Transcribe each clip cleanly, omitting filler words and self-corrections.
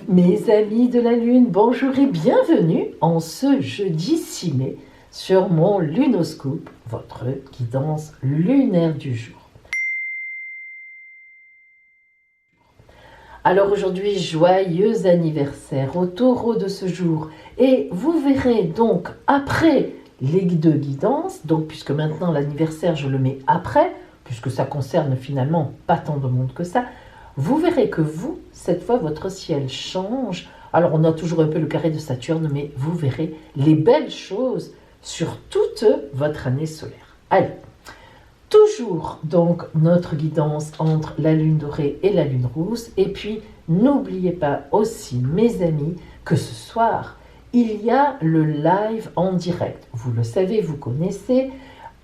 Mes amis de la Lune, bonjour et bienvenue en ce jeudi 6 mai sur mon Lunoscope, votre guidance lunaire du jour. Alors aujourd'hui, joyeux anniversaire au taureau de ce jour. Et vous verrez donc après les deux guidances, donc puisque maintenant l'anniversaire je le mets après, puisque ça concerne finalement pas tant de monde que ça, vous verrez que vous, cette fois, votre ciel change. Alors, on a toujours un peu le carré de Saturne, mais vous verrez les belles choses sur toute votre année solaire. Allez, toujours donc notre guidance entre la lune dorée et la lune rousse. Et puis, n'oubliez pas aussi, mes amis, que ce soir, il y a le live en direct. Vous le savez, vous connaissez,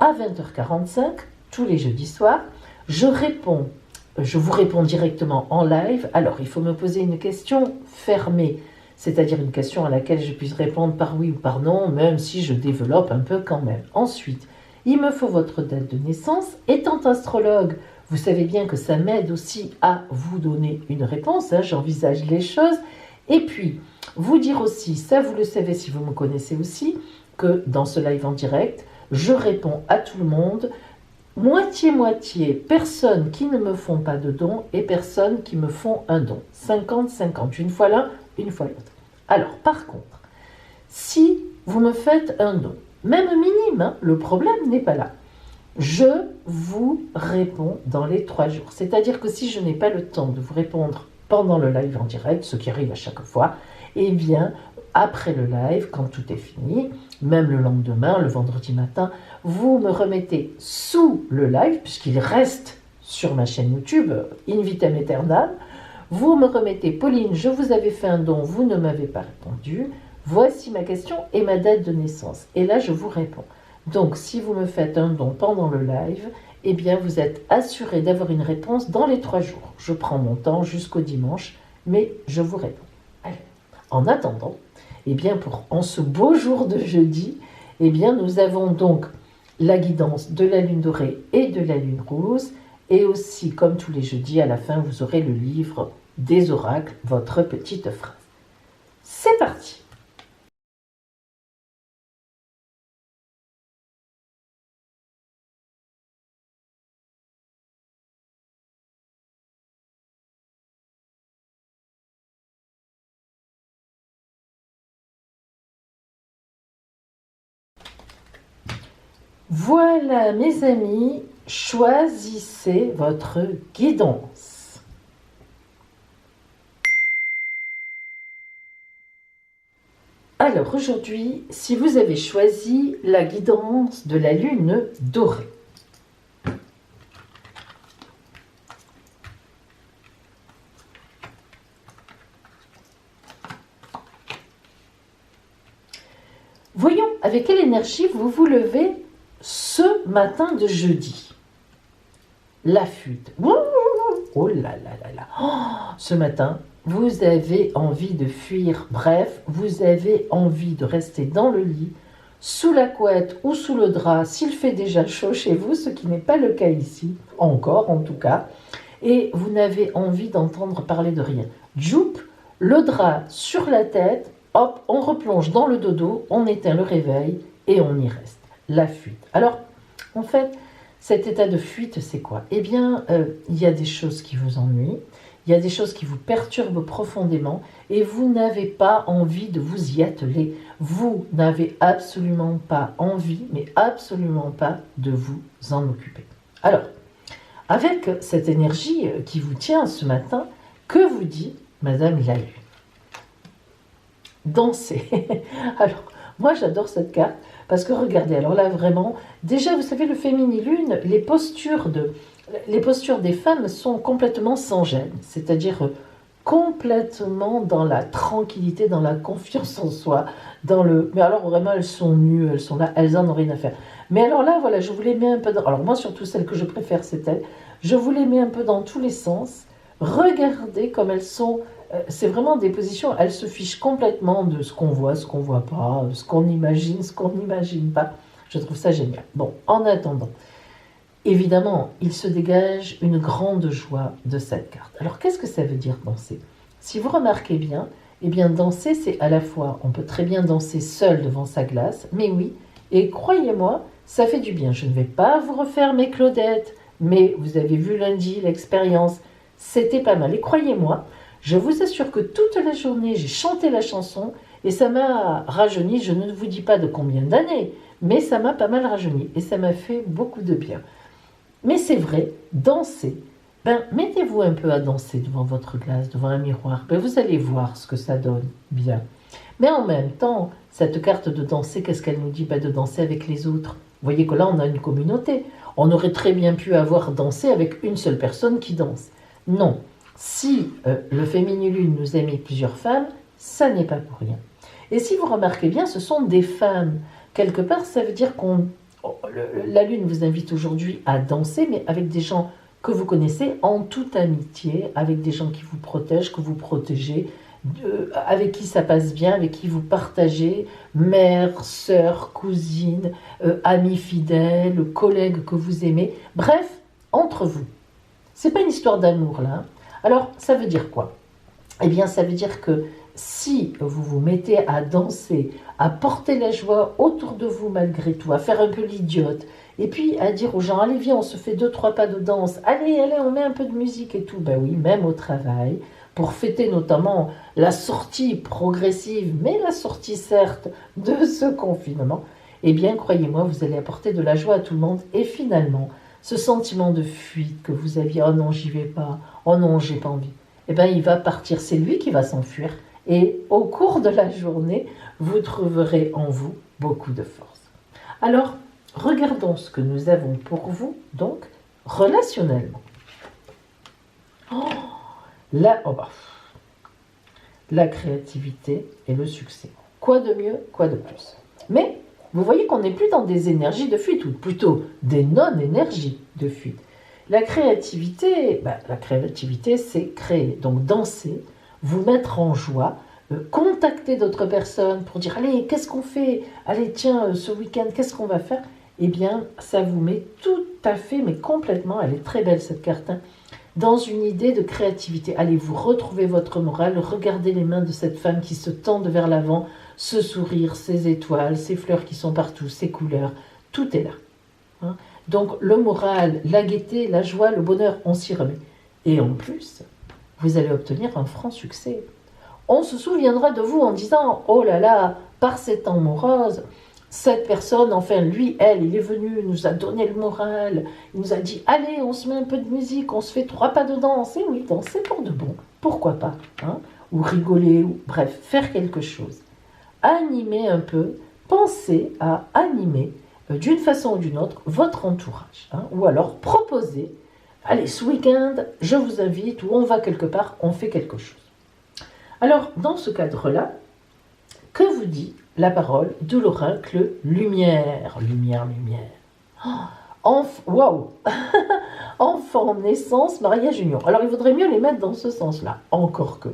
à 20h45, tous les jeudis soirs. Je vous réponds directement en live. Alors, il faut me poser une question fermée, c'est-à-dire une question à laquelle je puisse répondre par oui ou par non, même si je développe un peu quand même. Ensuite, il me faut votre date de naissance. Étant astrologue, vous savez bien que ça m'aide aussi à vous donner une réponse, j'envisage les choses. Et puis, vous dire aussi, ça vous le savez si vous me connaissez aussi, que dans ce live en direct, je réponds à tout le monde, moitié-moitié, personnes qui ne me font pas de don et personnes qui me font un don. 50-50, une fois l'un, une fois l'autre. Alors, par contre, si vous me faites un don, même minime, le problème n'est pas là. Je vous réponds dans les 3 jours. C'est-à-dire que si je n'ai pas le temps de vous répondre pendant le live en direct, ce qui arrive à chaque fois, eh bien, après le live, quand tout est fini, même le lendemain, le vendredi matin, vous me remettez sous le live, puisqu'il reste sur ma chaîne YouTube, in vitam aeternam, vous me remettez, Pauline, je vous avais fait un don, vous ne m'avez pas répondu, voici ma question et ma date de naissance. Et là, je vous réponds. Donc, si vous me faites un don pendant le live, eh bien, vous êtes assuré d'avoir une réponse dans les 3 jours. Je prends mon temps jusqu'au dimanche, mais je vous réponds. Allez. En attendant, eh bien, en ce beau jour de jeudi, eh bien, nous avons donc la guidance de la lune dorée et de la lune rose, et aussi, comme tous les jeudis, à la fin, vous aurez le livre des oracles, votre petite phrase. C'est parti! Voilà, mes amis, choisissez votre guidance. Alors aujourd'hui, si vous avez choisi la guidance de la lune dorée, voyons avec quelle énergie vous vous levez ce matin de jeudi. La fuite. Oh là là là là. Oh, ce matin, vous avez envie de fuir. Bref, vous avez envie de rester dans le lit, sous la couette ou sous le drap, s'il fait déjà chaud chez vous, ce qui n'est pas le cas ici, encore en tout cas. Et vous n'avez envie d'entendre parler de rien. Djoup, le drap sur la tête, hop, on replonge dans le dodo, on éteint le réveil et on y reste. La fuite. Alors, en fait, cet état de fuite, c'est quoi? Eh bien, il y a des choses qui vous ennuient, il y a des choses qui vous perturbent profondément et vous n'avez pas envie de vous y atteler. Vous n'avez absolument pas envie, mais absolument pas de vous en occuper. Alors, avec cette énergie qui vous tient ce matin, que vous dit Madame la Lune? Danser. Alors, moi j'adore cette carte parce que regardez, alors là vraiment, déjà vous savez le féminin-lune, les postures des femmes sont complètement sans gêne, c'est-à-dire complètement dans la tranquillité, dans la confiance en soi, mais alors vraiment elles sont nues, elles sont là, elles en ont rien à faire. Mais alors là voilà, je vous les mets un peu alors moi surtout celle que je préfère c'est elle, je vous les mets un peu dans tous les sens, regardez comme elles sont. C'est vraiment des positions, elles se fichent complètement de ce qu'on voit pas, ce qu'on imagine, ce qu'on n'imagine pas. Je trouve ça génial. Bon, en attendant, évidemment, il se dégage une grande joie de cette carte. Alors, qu'est-ce que ça veut dire danser? Si vous remarquez bien, eh bien danser, c'est à la fois, on peut très bien danser seul devant sa glace, mais oui, et croyez-moi, ça fait du bien. Je ne vais pas vous refaire mes Claudettes, mais vous avez vu lundi l'expérience, c'était pas mal. Et croyez-moi, je vous assure que toute la journée, j'ai chanté la chanson et ça m'a rajeuni, je ne vous dis pas de combien d'années, mais ça m'a pas mal rajeuni et ça m'a fait beaucoup de bien. Mais c'est vrai, danser, ben, mettez-vous un peu à danser devant votre glace, devant un miroir, ben, vous allez voir ce que ça donne, bien. Mais en même temps, cette carte de danser, qu'est-ce qu'elle nous dit? Ben, de danser avec les autres. Vous voyez que là, on a une communauté. On aurait très bien pu avoir dansé avec une seule personne qui danse. Non, si le féminilune nous a mis plusieurs femmes, ça n'est pas pour rien. Et si vous remarquez bien, ce sont des femmes. Quelque part, ça veut dire la lune vous invite aujourd'hui à danser, mais avec des gens que vous connaissez en toute amitié, avec des gens qui vous protègent, que vous protégez, avec qui ça passe bien, avec qui vous partagez, mère, sœur, cousine, amis fidèles, collègues que vous aimez, bref, entre vous. C'est pas une histoire d'amour là. Alors, ça veut dire quoi? Eh bien, ça veut dire que si vous vous mettez à danser, à porter la joie autour de vous malgré tout, à faire un peu l'idiote, et puis à dire aux gens, allez viens, on se fait 2-3 pas de danse, allez, on met un peu de musique et tout, ben oui, même au travail, pour fêter notamment la sortie progressive, mais la sortie certes de ce confinement, eh bien, croyez-moi, vous allez apporter de la joie à tout le monde, et finalement, ce sentiment de fuite que vous aviez, oh non, j'y vais pas, oh non, j'ai pas envie, eh bien, il va partir, c'est lui qui va s'enfuir, et au cours de la journée, vous trouverez en vous beaucoup de force. Alors, regardons ce que nous avons pour vous, donc, relationnellement. La créativité et le succès. Quoi de mieux, quoi de plus? Mais, vous voyez qu'on n'est plus dans des énergies de fuite, ou plutôt des non-énergies de fuite. La créativité, c'est créer, donc danser, vous mettre en joie, contacter d'autres personnes pour dire allez, qu'est-ce qu'on fait? Allez, tiens, ce week-end, qu'est-ce qu'on va faire? Eh bien, ça vous met tout à fait, mais complètement, elle est très belle cette carte, hein, dans une idée de créativité. Allez, vous retrouvez votre morale, regardez les mains de cette femme qui se tendent vers l'avant, ce sourire, ces étoiles, ces fleurs qui sont partout, ces couleurs, tout est là. Hein. Donc le moral, la gaieté, la joie, le bonheur, on s'y remet. Et en plus, vous allez obtenir un franc succès. On se souviendra de vous en disant « Oh là là, par ces temps moroses, cette personne, enfin lui, elle, il est venu, il nous a donné le moral, il nous a dit « Allez, on se met un peu de musique, on se fait 3 pas de danse. » Et oui, danser pour de bon, pourquoi pas, hein, ou rigoler, ou bref, faire quelque chose. Animer un peu, pensez à animer d'une façon ou d'une autre votre entourage, hein, ou alors proposer « Allez, ce week-end, je vous invite, ou on va quelque part, on fait quelque chose. » Alors, dans ce cadre-là, que vous dit la parole de l'oracle Lumière? Lumière, lumière. Waouh. Enfant, naissance, mariage, union. Alors, il vaudrait mieux les mettre dans ce sens-là, encore que.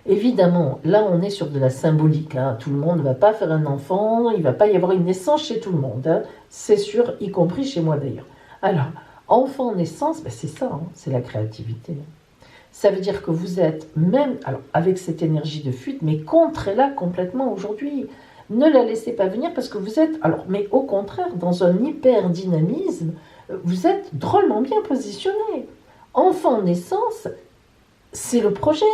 Évidemment, là, on est sur de la symbolique. Hein. Tout le monde ne va pas faire un enfant, il ne va pas y avoir une naissance chez tout le monde. Hein. C'est sûr, y compris chez moi d'ailleurs. Alors, enfant, naissance, ben c'est ça, hein, c'est la créativité. Ça veut dire que vous êtes même, alors avec cette énergie de fuite, mais contrez-la complètement aujourd'hui. Ne la laissez pas venir parce que vous êtes, alors, mais au contraire, dans un hyper dynamisme, vous êtes drôlement bien positionné. Enfant naissance, c'est le projet.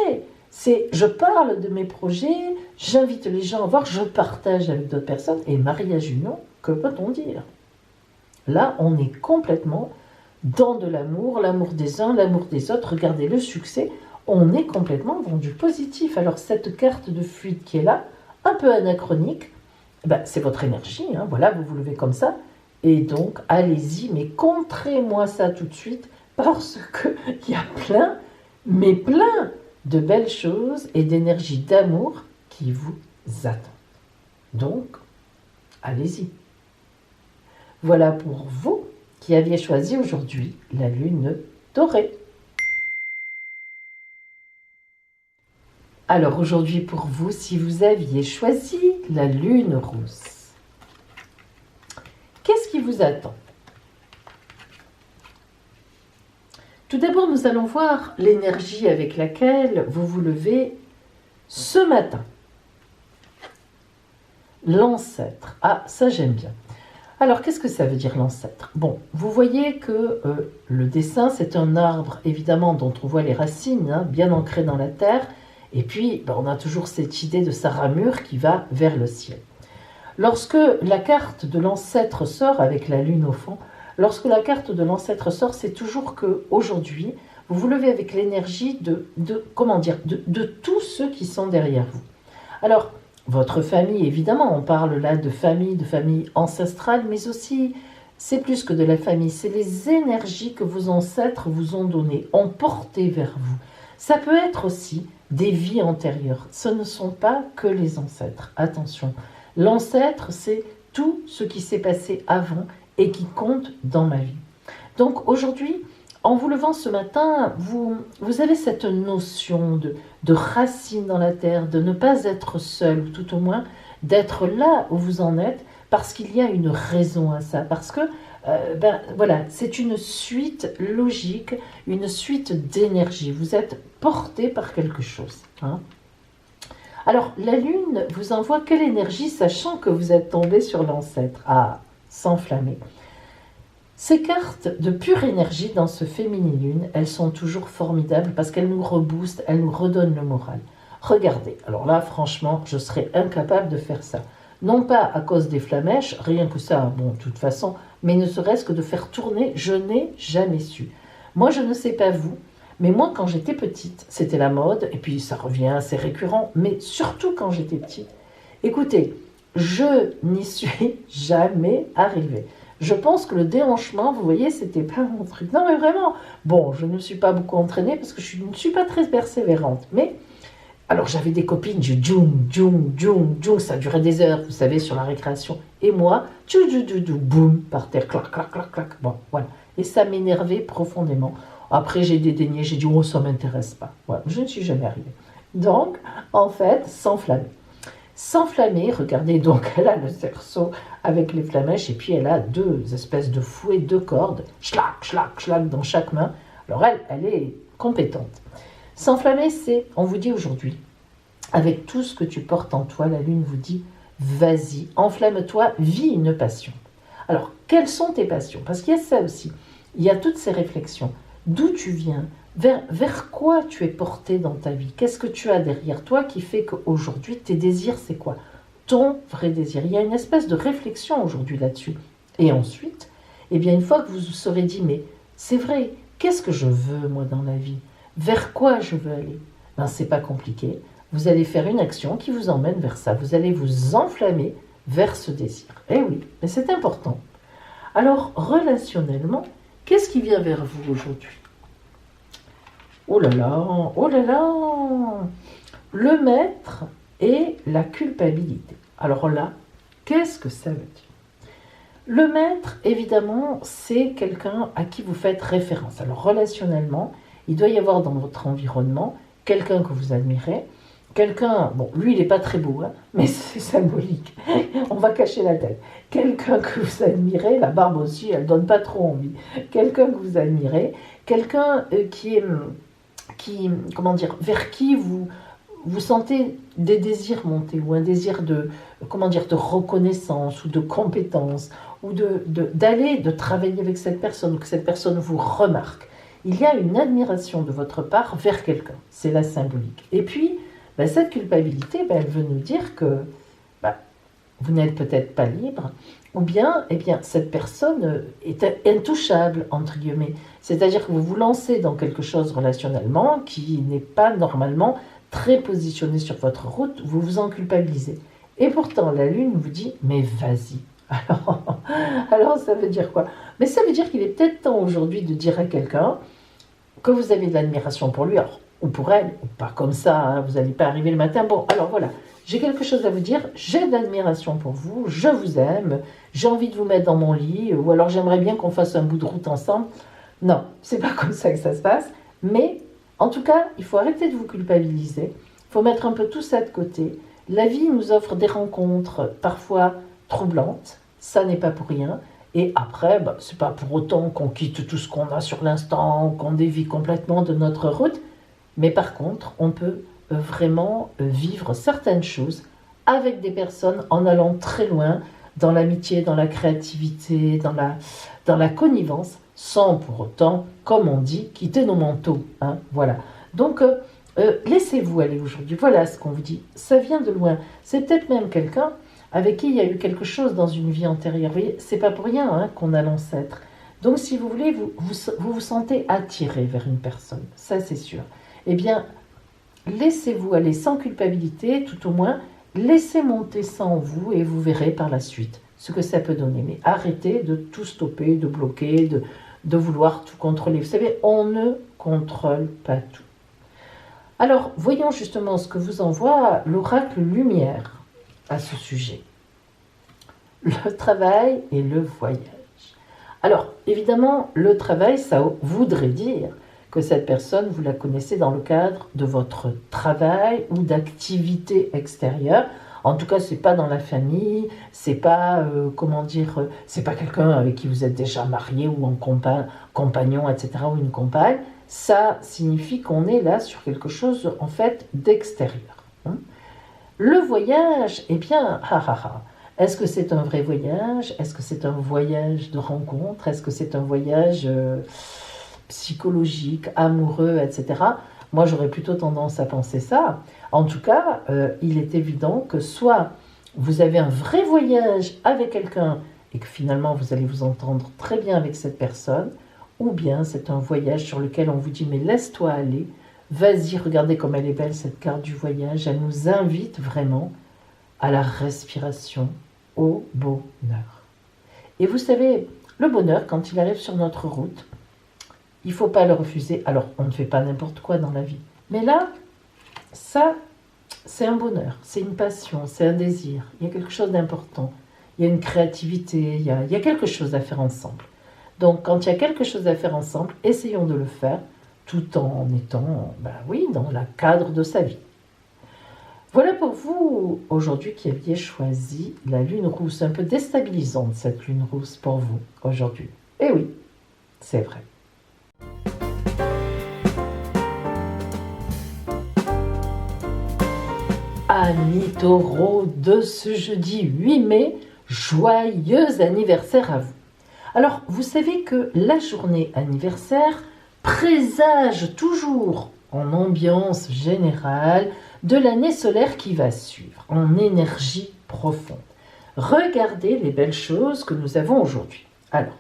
C'est, je parle de mes projets, j'invite les gens à voir, je partage avec d'autres personnes. Et mariage union, que peut-on dire? Là, on est complètement dans de l'amour des uns, l'amour des autres. Regardez le succès, on est complètement dans du positif. Alors cette carte de fuite qui est là, un peu anachronique, ben, c'est votre énergie, hein, voilà, vous vous levez comme ça, et donc allez-y, mais contrez-moi ça tout de suite, parce qu'il y a plein, mais plein de belles choses et d'énergie d'amour qui vous attendent. Donc, allez-y. Voilà pour vous qui aviez choisi aujourd'hui la lune dorée. Alors aujourd'hui pour vous, si vous aviez choisi la lune rousse, qu'est-ce qui vous attend? Tout d'abord, nous allons voir l'énergie avec laquelle vous vous levez ce matin. L'ancêtre. Ah, ça j'aime bien. Alors, qu'est-ce que ça veut dire l'ancêtre? Bon, vous voyez que le dessin, c'est un arbre, évidemment, dont on voit les racines, hein, bien ancrées dans la terre. Et puis, on a toujours cette idée de sa ramure qui va vers le ciel. Lorsque la carte de l'ancêtre sort, avec la lune au fond, lorsque la carte de l'ancêtre sort, c'est toujours qu'aujourd'hui, vous vous levez avec l'énergie de tous ceux qui sont derrière vous. Alors, votre famille, évidemment, on parle là de famille ancestrale, mais aussi, c'est plus que de la famille, c'est les énergies que vos ancêtres vous ont données, ont portées vers vous. Ça peut être aussi des vies antérieures, ce ne sont pas que les ancêtres, attention. L'ancêtre, c'est tout ce qui s'est passé avant et qui compte dans ma vie. Donc aujourd'hui, en vous levant ce matin, vous avez cette notion de racine dans la terre, de ne pas être seul, ou tout au moins d'être là où vous en êtes, parce qu'il y a une raison à ça, parce que voilà, c'est une suite logique, une suite d'énergie. Vous êtes porté par quelque chose. Hein. Alors, la lune vous envoie quelle énergie, sachant que vous êtes tombé sur l'ancêtre? Ah, s'enflammer. Ces cartes de pure énergie dans ce féminin-lune, elles sont toujours formidables parce qu'elles nous reboostent, elles nous redonnent le moral. Regardez, alors là, franchement, je serais incapable de faire ça. Non pas à cause des flamèches, rien que ça, bon, de toute façon, mais ne serait-ce que de faire tourner, je n'ai jamais su. Moi, je ne sais pas vous, mais moi, quand j'étais petite, c'était la mode, et puis ça revient, c'est récurrent, mais surtout quand j'étais petite. Écoutez, je n'y suis jamais arrivée. Je pense que le déhanchement, vous voyez, c'était pas mon truc. Non, mais vraiment. Bon, je ne me suis pas beaucoup entraînée parce que je ne suis pas très persévérante. Mais, alors j'avais des copines, je djoum, ça durait des heures, vous savez, sur la récréation. Et moi, boum, par terre, clac, clac, clac, clac. Bon, voilà. Et ça m'énervait profondément. Après, j'ai dédaigné, j'ai dit, oh, ça m'intéresse pas. Voilà, je ne suis jamais arrivée. Donc, en fait, s'enflammer. S'enflammer, regardez, donc elle a le cerceau avec les flamèches et puis elle a deux espèces de fouets, deux cordes, schlac, schlac, schlac dans chaque main. Alors elle est compétente. S'enflammer, c'est, on vous dit aujourd'hui, avec tout ce que tu portes en toi, la lune vous dit, vas-y, enflamme-toi, vis une passion. Alors, quelles sont tes passions? Parce qu'il y a ça aussi, il y a toutes ces réflexions. D'où tu viens? Vers quoi tu es porté dans ta vie? Qu'est-ce que tu as derrière toi qui fait qu'aujourd'hui, tes désirs, c'est quoi? Ton vrai désir. Il y a une espèce de réflexion aujourd'hui là-dessus. Et ensuite, eh bien, une fois que vous vous serez dit, mais c'est vrai, qu'est-ce que je veux, moi, dans la vie? Vers quoi je veux aller? Ben, c'est pas compliqué. Vous allez faire une action qui vous emmène vers ça. Vous allez vous enflammer vers ce désir. Eh oui, mais c'est important. Alors, relationnellement, qu'est-ce qui vient vers vous aujourd'hui? Oh là là, le maître et la culpabilité. Alors là, qu'est-ce que ça veut dire? Le maître, évidemment, c'est quelqu'un à qui vous faites référence. Alors relationnellement, il doit y avoir dans votre environnement quelqu'un que vous admirez, quelqu'un, bon, lui il n'est pas très beau, hein, mais c'est symbolique, on va cacher la tête. Quelqu'un que vous admirez, la barbe aussi, elle ne donne pas trop envie. Quelqu'un que vous admirez, quelqu'un comment dire, vers qui vous sentez des désirs monter, ou un désir de reconnaissance, ou de compétence, ou de travailler avec cette personne, ou que cette personne vous remarque. Il y a une admiration de votre part vers quelqu'un, c'est la symbolique. Et puis, cette culpabilité, elle veut nous dire que vous n'êtes peut-être pas libre, ou bien, cette personne est intouchable, entre guillemets. C'est-à-dire que vous vous lancez dans quelque chose relationnellement qui n'est pas normalement très positionné sur votre route, vous vous en culpabilisez. Et pourtant, la Lune vous dit, mais vas-y. Alors, ça veut dire quoi? Mais ça veut dire qu'il est peut-être temps aujourd'hui de dire à quelqu'un que vous avez de l'admiration pour lui, alors, ou pour elle, ou pas comme ça, hein, vous n'allez pas arriver le matin. Bon, alors voilà, j'ai quelque chose à vous dire, j'ai de l'admiration pour vous, je vous aime, j'ai envie de vous mettre dans mon lit, ou alors j'aimerais bien qu'on fasse un bout de route ensemble. Non, c'est pas comme ça que ça se passe, mais en tout cas, il faut arrêter de vous culpabiliser, il faut mettre un peu tout ça de côté. La vie nous offre des rencontres parfois troublantes, ça n'est pas pour rien, Et après, c'est pas pour autant qu'on quitte tout ce qu'on a sur l'instant, qu'on dévie complètement de notre route, mais par contre, on peut vraiment vivre certaines choses avec des personnes en allant très loin dans l'amitié, dans la créativité, dans la connivence, sans pour autant, comme on dit, quitter nos manteaux. Hein, voilà. Donc, laissez-vous aller aujourd'hui. Voilà ce qu'on vous dit. Ça vient de loin. C'est peut-être même quelqu'un avec qui il y a eu quelque chose dans une vie antérieure. Vous voyez, c'est pas pour rien hein, qu'on a l'ancêtre. Donc, si vous voulez, vous sentez attiré vers une personne. Ça, c'est sûr. Eh bien, laissez-vous aller sans culpabilité, tout au moins. Laissez monter ça en vous et vous verrez par la suite ce que ça peut donner. Mais arrêtez de tout stopper, de bloquer, de vouloir tout contrôler. Vous savez, on ne contrôle pas tout. Alors, voyons justement ce que vous envoie l'oracle Lumière à ce sujet. Le travail et le voyage. Alors, évidemment, le travail, ça voudrait dire que cette personne, vous la connaissez dans le cadre de votre travail ou d'activité extérieure. En tout cas, c'est pas dans la famille, c'est pas, c'est pas quelqu'un avec qui vous êtes déjà marié ou en compagnon, etc., ou une compagne. Ça signifie qu'on est là sur quelque chose, en fait, d'extérieur. Hein. Le voyage, eh bien, est-ce que c'est un vrai voyage? Est-ce que c'est un voyage de rencontre? Est-ce que c'est un voyage psychologique, amoureux, etc. Moi, j'aurais plutôt tendance à penser ça. En tout cas, il est évident que soit vous avez un vrai voyage avec quelqu'un et que finalement vous allez vous entendre très bien avec cette personne, ou bien c'est un voyage sur lequel on vous dit mais laisse-toi aller, vas-y, regardez comme elle est belle cette carte du voyage, elle nous invite vraiment à la respiration, au bonheur. Et vous savez, le bonheur, quand il arrive sur notre route, il ne faut pas le refuser. Alors, on ne fait pas n'importe quoi dans la vie. Mais là, ça, c'est un bonheur, c'est une passion, c'est un désir. Il y a quelque chose d'important. Il y a une créativité, il y a quelque chose à faire ensemble. Donc, quand il y a quelque chose à faire ensemble, essayons de le faire tout en étant, dans le cadre de sa vie. Voilà pour vous, aujourd'hui, qui aviez choisi la lune rousse. Un peu déstabilisante, cette lune rousse, pour vous, aujourd'hui. Eh oui, c'est vrai. Amis taureaux de ce jeudi 8 mai, joyeux anniversaire à vous. Alors, vous savez que la journée anniversaire présage toujours en ambiance générale de l'année solaire qui va suivre, en énergie profonde. Regardez les belles choses que nous avons aujourd'hui. Alors,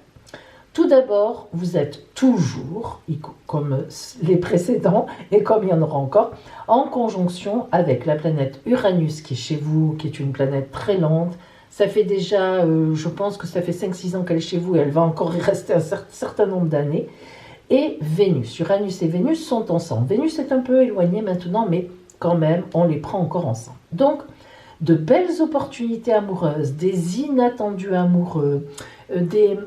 tout d'abord, vous êtes toujours, comme les précédents et comme il y en aura encore, en conjonction avec la planète Uranus qui est chez vous, qui est une planète très lente. Ça fait déjà, je pense que ça fait 5-6 ans qu'elle est chez vous et elle va encore y rester un certain nombre d'années. Et Vénus, Uranus et Vénus sont ensemble. Vénus est un peu éloignée maintenant, mais quand même, on les prend encore ensemble. Donc, de belles opportunités amoureuses, des inattendus amoureux, des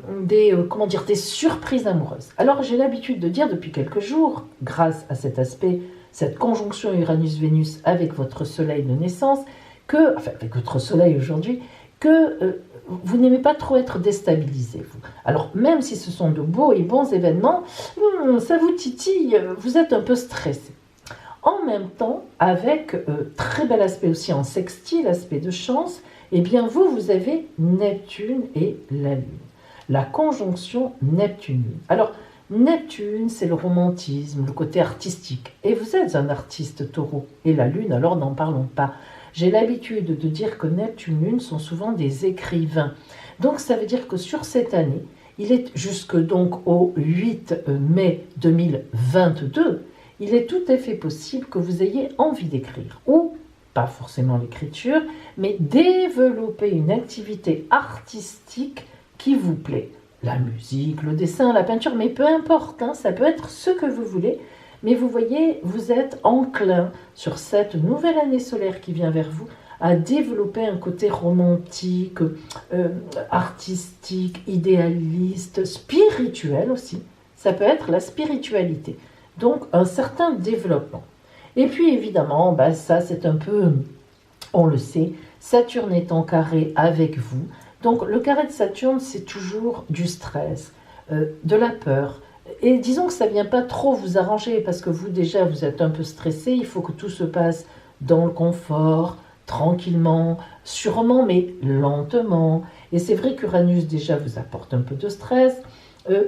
surprises amoureuses. Alors, j'ai l'habitude de dire depuis quelques jours, grâce à cet aspect, cette conjonction Uranus-Vénus avec votre soleil de naissance, avec votre soleil aujourd'hui, que vous n'aimez pas trop être déstabilisé, vous. Alors, même si ce sont de beaux et bons événements, ça vous titille, vous êtes un peu stressé. En même temps, avec très bel aspect aussi en sextile, aspect de chance, eh bien vous avez Neptune et la Lune. La conjonction Neptune-Lune. Alors, Neptune, c'est le romantisme, le côté artistique. Et vous êtes un artiste taureau. Et la Lune, alors n'en parlons pas. J'ai l'habitude de dire que Neptune-Lune sont souvent des écrivains. Donc ça veut dire que sur cette année, il est jusque donc au 8 mai 2022, il est tout à fait possible que vous ayez envie d'écrire, ou pas forcément l'écriture, mais développer une activité artistique qui vous plaît. La musique, le dessin, la peinture, mais peu importe, ça peut être ce que vous voulez. Mais vous voyez, vous êtes enclin sur cette nouvelle année solaire qui vient vers vous à développer un côté romantique, artistique, idéaliste, spirituel aussi. Ça peut être la spiritualité. Donc, un certain développement. Et puis, évidemment, ça, c'est un peu, on le sait, Saturne est en carré avec vous. Donc le carré de Saturne, c'est toujours du stress, de la peur. Et disons que ça ne vient pas trop vous arranger, parce que vous déjà, vous êtes un peu stressé, il faut que tout se passe dans le confort, tranquillement, sûrement, mais lentement. Et c'est vrai qu'Uranus déjà vous apporte un peu de stress,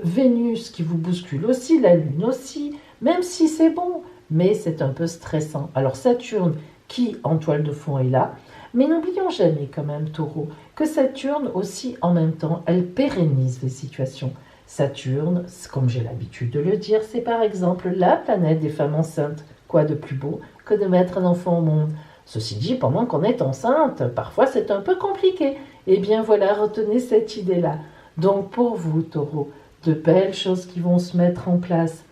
Vénus qui vous bouscule aussi, la Lune aussi, même si c'est bon, mais c'est un peu stressant. Alors Saturne qui en toile de fond est là, mais n'oublions jamais quand même, Taureau, que Saturne aussi en même temps, elle pérennise les situations. Saturne, comme j'ai l'habitude de le dire, c'est par exemple la planète des femmes enceintes. Quoi de plus beau que de mettre un enfant au monde? Ceci dit, pendant qu'on est enceinte, parfois c'est un peu compliqué. Eh bien voilà, retenez cette idée-là. Donc pour vous, Taureau, de belles choses qui vont se mettre en place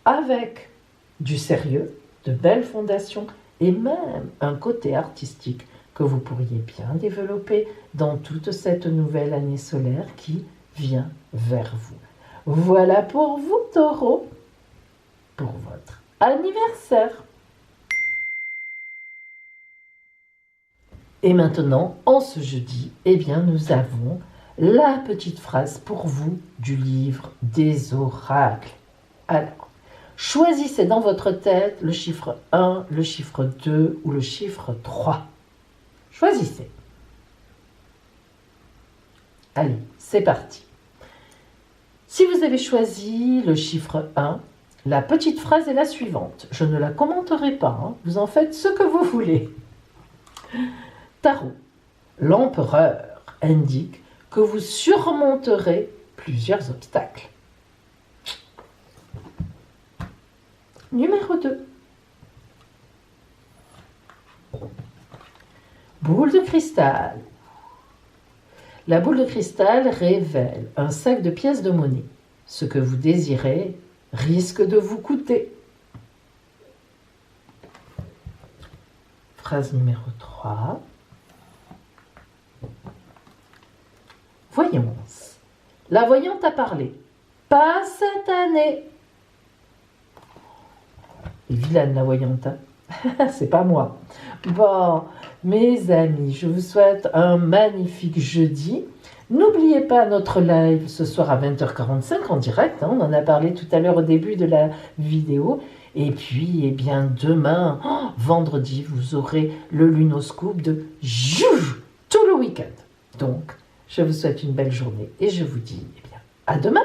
avec du sérieux, de belles fondations et même un côté artistique que vous pourriez bien développer dans toute cette nouvelle année solaire qui vient vers vous. Voilà pour vous, Taureau, pour votre anniversaire. Et maintenant, en ce jeudi, eh bien, nous avons la petite phrase pour vous du livre des oracles. Alors, choisissez dans votre tête le chiffre 1, le chiffre 2 ou le chiffre 3. Choisissez. Allez, c'est parti. Si vous avez choisi le chiffre 1, la petite phrase est la suivante. Je ne la commenterai pas, hein. Vous en faites ce que vous voulez. Tarot, l'empereur indique que vous surmonterez plusieurs obstacles. Numéro 2. Boule de cristal. La boule de cristal révèle un sac de pièces de monnaie. Ce que vous désirez risque de vous coûter. Phrase numéro 3. Voyance. La voyante a parlé. Pas cette année. Et vilaine la voyante, hein. C'est pas moi. Bon, mes amis, je vous souhaite un magnifique jeudi. N'oubliez pas notre live ce soir à 20h45 en direct. Hein, on en a parlé tout à l'heure au début de la vidéo. Et puis, eh bien, demain, vendredi, vous aurez le Lunoscope de Juge tout le week-end. Donc, je vous souhaite une belle journée et je vous dis, eh bien, à demain.